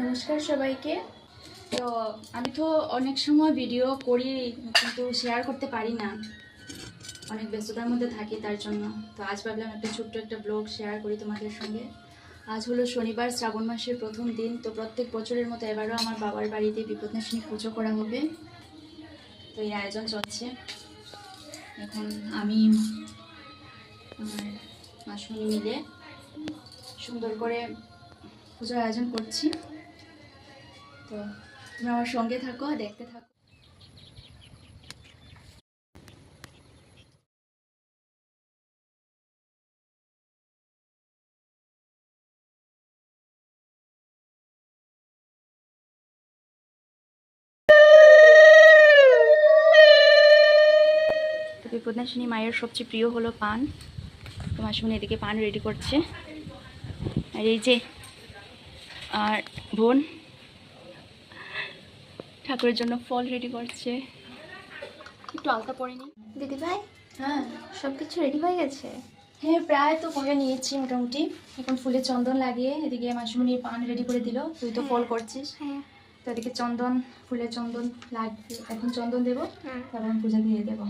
নমস্কার সবাইকে। তো আমি তো অনেক সময় ভিডিও করি কিন্তু শেয়ার করতে পারি না, অনেক ব্যস্ততার মধ্যে থাকি তার জন্য। তো আজ ভাবলাম একটা ছোট্ট একটা ব্লগ শেয়ার করি তোমাদের সঙ্গে। আজ হলো শনিবার, শ্রাবণ মাসের প্রথম দিন। তো প্রত্যেক বছরের মতো এবারও আমার বাবার বাড়িতে বিপদনাশিনী পুজো করা হবে, তো এই আয়োজন চলছে। এখন আমি আমার মাসুনি মিলে সুন্দর করে পুজোর আয়োজন করছি। তো তুমি আমার সঙ্গে থাকো, দেখতে থাকো। তো বিপদনাশিনী মায়ের সবচেয়ে প্রিয় হলো পান। তো মাসুমনি এদিকে পান রেডি করছে, আর এই যে আর বোন ঠাকুরের জন্য ফল রেডি করছে। একটু আলতা পরে নি দিদি ভাই। হ্যাঁ, সব কিছু রেডি হয়ে গেছে? হ্যাঁ প্রায় তো করে নিয়েছি মোটামুটি। এখন ফুলে চন্দন লাগিয়ে এদিকে মাসুমনি পান রেডি করে দিল। তুই তো ফল করছিস, হ্যাঁ। তো এদিকে চন্দন, ফুলে চন্দন লাগবে। এখন চন্দন দেবো, তারপর আমি পূজা দিয়ে দেবো।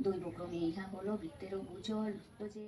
দৈবক্রমে ইহা হলো বৃত্তেরও গোচর যে